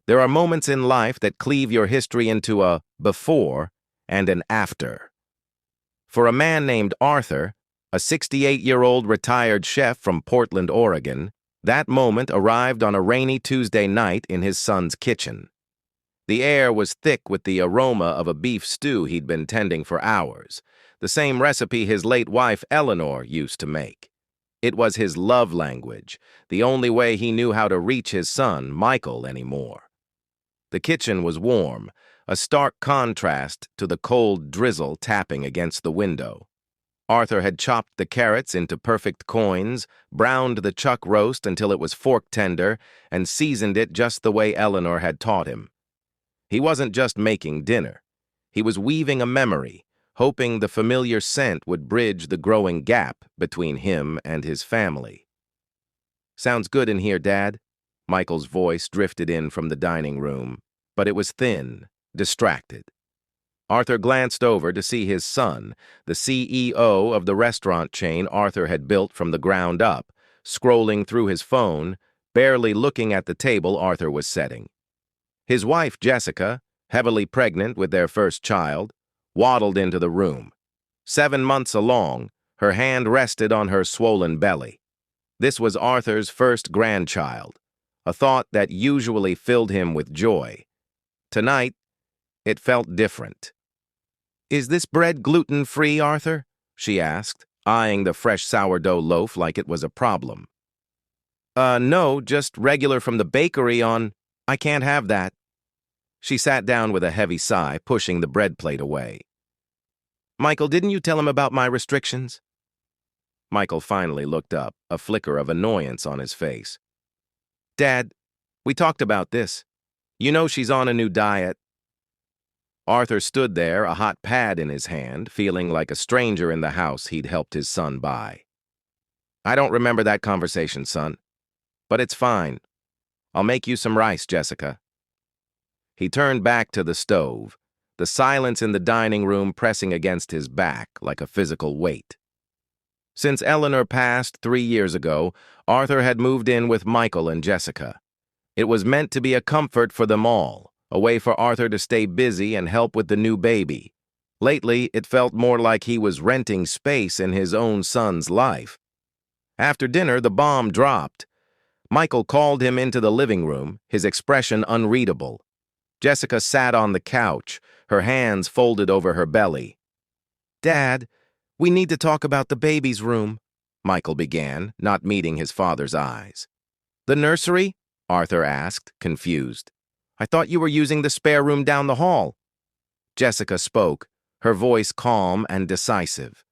There are moments in life that cleave your history into a before and an after. For a man named Arthur, a 68-year-old retired chef from Portland, Oregon, that moment arrived on a rainy Tuesday night in his son's kitchen. The air was thick with the aroma of a beef stew he'd been tending for hours, the same recipe his late wife Eleanor used to make. It was his love language, the only way he knew how to reach his son, Michael, anymore. The kitchen was warm, a stark contrast to the cold drizzle tapping against the window. Arthur had chopped the carrots into perfect coins, browned the chuck roast until it was fork tender, and seasoned it just the way Eleanor had taught him. He wasn't just making dinner. He was weaving a memory, hoping the familiar scent would bridge the growing gap between him and his family. "Sounds good in here, Dad." Michael's voice drifted in from the dining room, but it was thin, distracted. Arthur glanced over to see his son, the CEO of the restaurant chain Arthur had built from the ground up, scrolling through his phone, barely looking at the table Arthur was setting. His wife, Jessica, heavily pregnant with their first child, waddled into the room. 7 months along, her hand rested on her swollen belly. This was Arthur's first grandchild, a thought that usually filled him with joy. Tonight, it felt different. "Is this bread gluten-free, Arthur?" she asked, eyeing the fresh sourdough loaf like it was a problem. No, just regular from the bakery on. I can't have that." She sat down with a heavy sigh, pushing the bread plate away. "Michael, didn't you tell him about my restrictions?" Michael finally looked up, a flicker of annoyance on his face. "Dad, we talked about this. You know she's on a new diet." Arthur stood there, a hot pad in his hand, feeling like a stranger in the house he'd helped his son buy. "I don't remember that conversation, son. But it's fine. I'll make you some rice, Jessica." He turned back to the stove, the silence in the dining room pressing against his back like a physical weight. Since Eleanor passed 3 years ago, Arthur had moved in with Michael and Jessica. It was meant to be a comfort for them all, a way for Arthur to stay busy and help with the new baby. Lately, it felt more like he was renting space in his own son's life. After dinner, the bomb dropped. Michael called him into the living room, his expression unreadable. Jessica sat on the couch, her hands folded over her belly. "Dad, we need to talk about the baby's room," Michael began, not meeting his father's eyes. "The nursery?" Arthur asked, confused. "I thought you were using the spare room down the hall." Jessica spoke, her voice calm and decisive.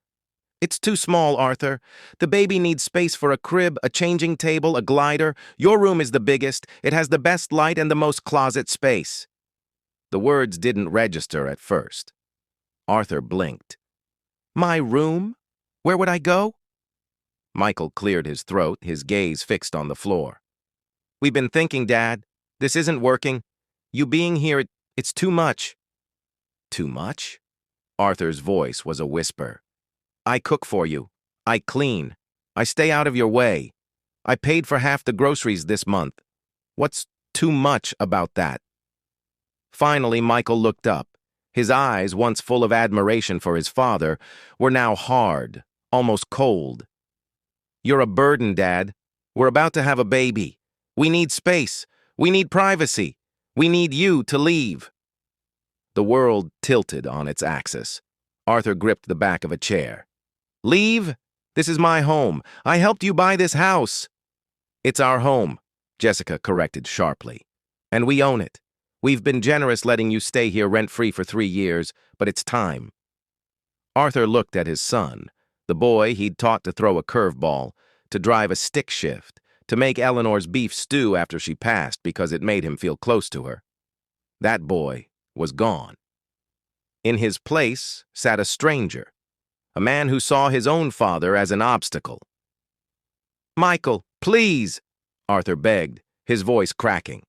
"It's too small, Arthur. The baby needs space for a crib, a changing table, a glider. Your room is the biggest. It has the best light and the most closet space." The words didn't register at first. Arthur blinked. "My room? Where would I go?" Michael cleared his throat, his gaze fixed on the floor. "We've been thinking, Dad. This isn't working. You being here, it's too much." "Too much?" Arthur's voice was a whisper. "I cook for you. I clean. I stay out of your way. I paid for half the groceries this month. What's too much about that?" Finally, Michael looked up. His eyes, once full of admiration for his father, were now hard, almost cold. "You're a burden, Dad. We're about to have a baby. We need space. We need privacy. We need you to leave." The world tilted on its axis. Arthur gripped the back of a chair. "Leave? This is my home. I helped you buy this house." "It's our home," Jessica corrected sharply. "And we own it. We've been generous letting you stay here rent-free for 3 years, but it's time." Arthur looked at his son, the boy he'd taught to throw a curveball, to drive a stick shift, to make Eleanor's beef stew after she passed because it made him feel close to her. That boy was gone. In his place sat a stranger, a man who saw his own father as an obstacle. "Michael, please," Arthur begged, his voice cracking.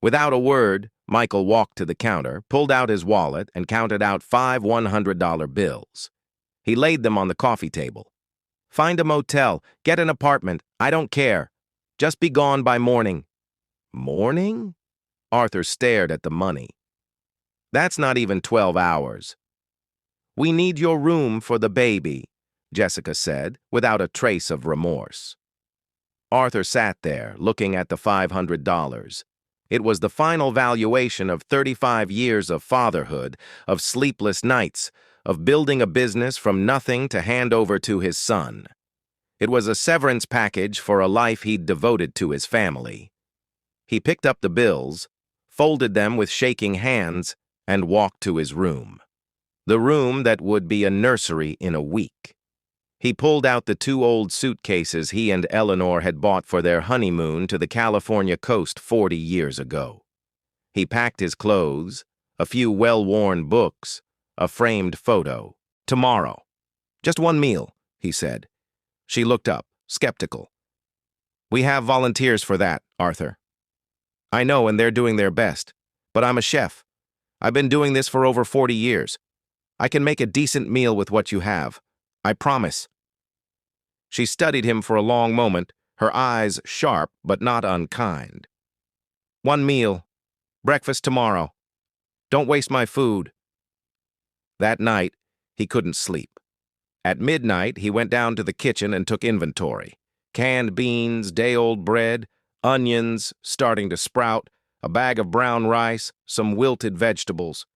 Without a word, Michael walked to the counter, pulled out his wallet, and counted out 5 $100 bills. He laid them on the coffee table. "Find a motel, get an apartment, I don't care. Just be gone by morning." "Morning?" Arthur stared at the money. That's not even 12 hours. We need your room for the baby, Jessica said, without a trace of remorse. Arthur sat there, looking at the $500. It was the final valuation of 35 years of fatherhood, of sleepless nights, of building a business from nothing to hand over to his son. It was a severance package for a life he'd devoted to his family. He picked up the bills, folded them with shaking hands, and walked to his room. The room that would be a nursery in a week. He pulled out the 2 old suitcases he and Eleanor had bought for their honeymoon to the California coast 40 years ago. He packed his clothes, a few well-worn books, a framed photo. Tomorrow. Just one meal, he said. She looked up, skeptical. We have volunteers for that, Arthur. I know, and they're doing their best. But I'm a chef. I've been doing this for over 40 years. I can make a decent meal with what you have. I promise. She studied him for a long moment, her eyes sharp but not unkind. One meal. Breakfast tomorrow. Don't waste my food. That night, he couldn't sleep. At midnight, he went down to the kitchen and took inventory. Canned beans, day-old bread, onions starting to sprout, a bag of brown rice, some wilted vegetables.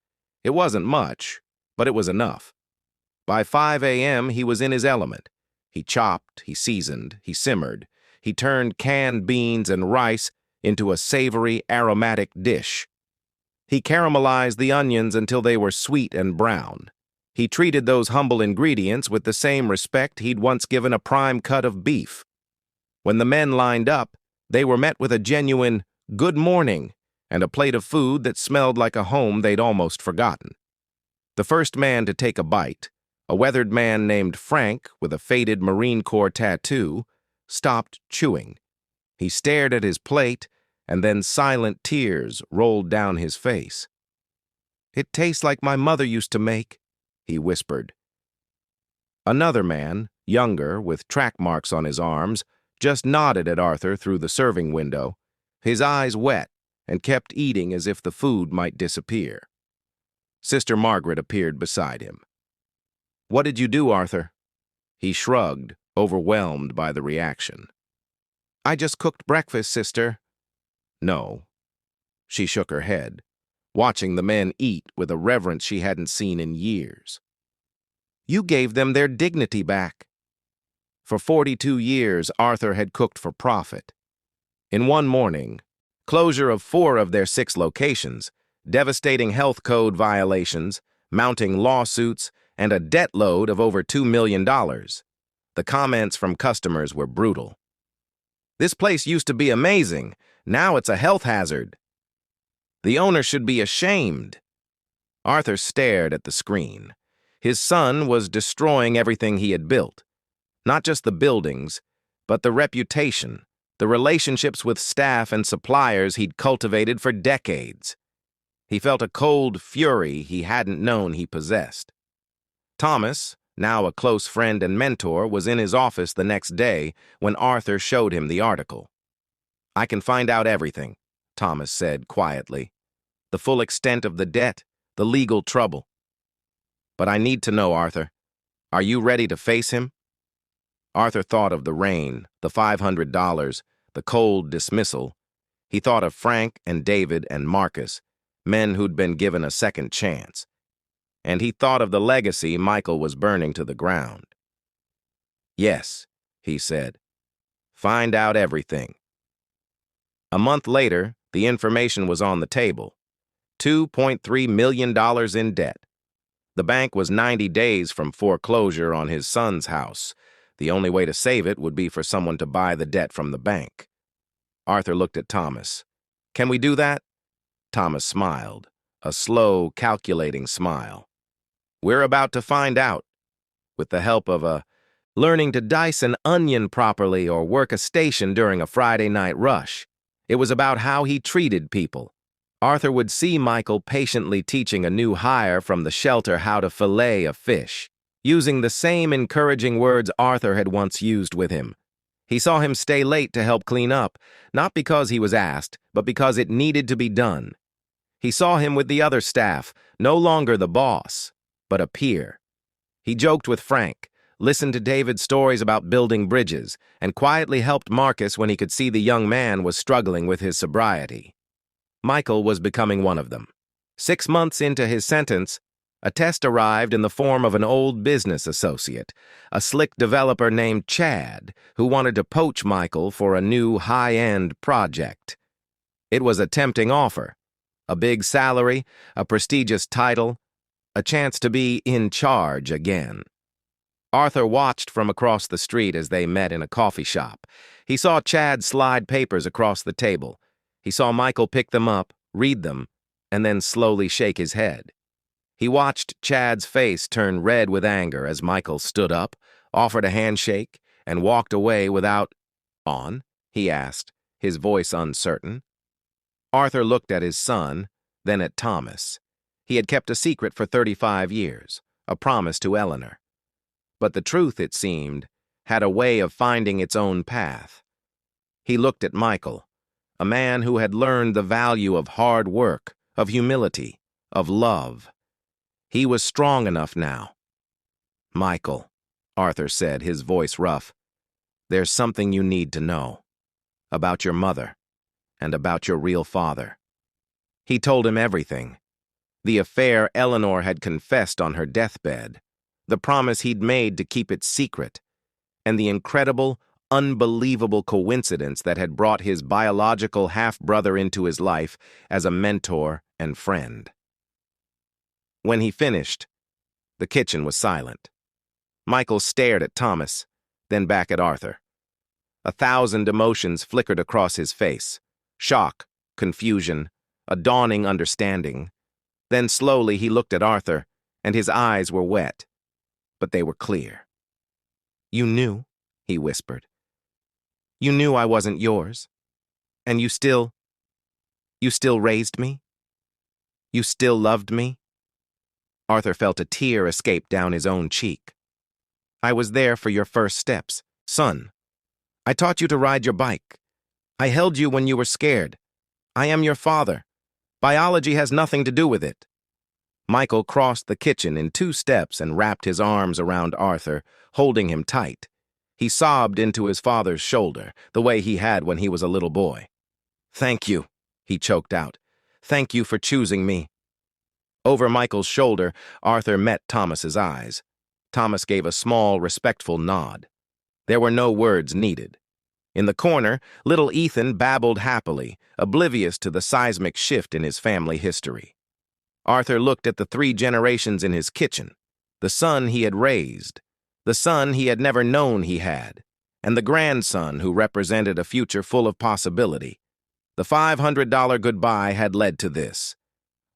It wasn't much, but it was enough. By 5 a.m., he was in his element. He chopped, he seasoned, he simmered. He turned canned beans and rice into a savory, aromatic dish. He caramelized the onions until they were sweet and brown. He treated those humble ingredients with the same respect he'd once given a prime cut of beef. When the men lined up, they were met with a genuine good morning and a plate of food that smelled like a home they'd almost forgotten. The first man to take a bite, a weathered man named Frank with a faded Marine Corps tattoo, stopped chewing. He stared at his plate, and then silent tears rolled down his face. It tastes like my mother used to make, he whispered. Another man, younger, with track marks on his arms, just nodded at Arthur through the serving window, his eyes wet, and kept eating as if the food might disappear. Sister Margaret appeared beside him. What did you do, Arthur? He shrugged, overwhelmed by the reaction. I just cooked breakfast, sister. No. She shook her head, watching the men eat with a reverence she hadn't seen in years. You gave them their dignity back. For 42 years, Arthur had cooked for profit. In one morning, closure of 4 of their 6 locations, devastating health code violations, mounting lawsuits, and a debt load of over $2 million. The comments from customers were brutal. This place used to be amazing. Now it's a health hazard. The owner should be ashamed. Arthur stared at the screen. His son was destroying everything he had built. Not just the buildings, but the reputation, the relationships with staff and suppliers he'd cultivated for decades. He felt a cold fury he hadn't known he possessed. Thomas, now a close friend and mentor, was in his office the next day when Arthur showed him the article. I can find out everything, Thomas said quietly. The full extent of the debt, the legal trouble. But I need to know, Arthur. Are you ready to face him? Arthur thought of the rain, the $500, the cold dismissal. He thought of Frank and David and Marcus, men who'd been given a second chance. And he thought of the legacy Michael was burning to the ground. Yes, he said. Find out everything. A month later, the information was on the table. $2.3 million in debt. The bank was 90 days from foreclosure on his son's house. The only way to save it would be for someone to buy the debt from the bank. Arthur looked at Thomas. Can we do that? Thomas smiled, a slow, calculating smile. We're about to find out. With the help of learning to dice an onion properly or work a station during a Friday night rush. It was about how he treated people. Arthur would see Michael patiently teaching a new hire from the shelter how to fillet a fish, using the same encouraging words Arthur had once used with him. He saw him stay late to help clean up, not because he was asked, but because it needed to be done. He saw him with the other staff, no longer the boss, but a peer. He joked with Frank, listened to David's stories about building bridges, and quietly helped Marcus when he could see the young man was struggling with his sobriety. Michael was becoming one of them. 6 months into his sentence, a test arrived in the form of an old business associate, a slick developer named Chad, who wanted to poach Michael for a new high-end project. It was a tempting offer. A big salary, a prestigious title, a chance to be in charge again. Arthur watched from across the street as they met in a coffee shop. He saw Chad slide papers across the table. He saw Michael pick them up, read them, and then slowly shake his head. He watched Chad's face turn red with anger as Michael stood up, offered a handshake, and walked away without... "On?" he asked, his voice uncertain. Arthur looked at his son, then at Thomas. He had kept a secret for 35 years, a promise to Eleanor. But the truth, it seemed, had a way of finding its own path. He looked at Michael, a man who had learned the value of hard work, of humility, of love. He was strong enough now. "Michael," Arthur said, his voice rough, "there's something you need to know. About your mother, and about your real father." He told him everything. The affair Eleanor had confessed on her deathbed, the promise he'd made to keep it secret, and the incredible, unbelievable coincidence that had brought his biological half-brother into his life as a mentor and friend. When he finished, the kitchen was silent. Michael stared at Thomas, then back at Arthur. 1,000 emotions flickered across his face. Shock, confusion, a dawning understanding. Then slowly he looked at Arthur, and his eyes were wet, but they were clear. "You knew," he whispered. "You knew I wasn't yours, and you still raised me? You still loved me?" Arthur felt a tear escape down his own cheek. "I was there for your first steps, son. I taught you to ride your bike. I held you when you were scared. I am your father. Biology has nothing to do with it." Michael crossed the kitchen in 2 steps and wrapped his arms around Arthur, holding him tight. He sobbed into his father's shoulder, the way he had when he was a little boy. "Thank you," he choked out. "Thank you for choosing me." Over Michael's shoulder, Arthur met Thomas's eyes. Thomas gave a small, respectful nod. There were no words needed. In the corner, little Ethan babbled happily, oblivious to the seismic shift in his family history. Arthur looked at the 3 generations in his kitchen, the son he had raised, the son he had never known he had, and the grandson who represented a future full of possibility. The $500 goodbye had led to this.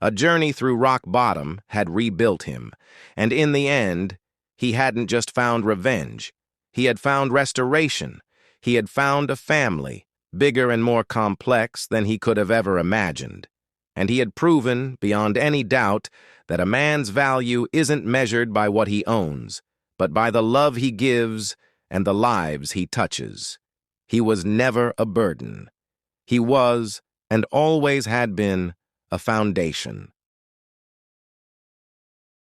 A journey through rock bottom had rebuilt him, and in the end, he hadn't just found revenge. He had found restoration. He had found a family, bigger and more complex than he could have ever imagined. And he had proven, beyond any doubt, that a man's value isn't measured by what he owns, but by the love he gives and the lives he touches. He was never a burden. He was, and always had been, a foundation.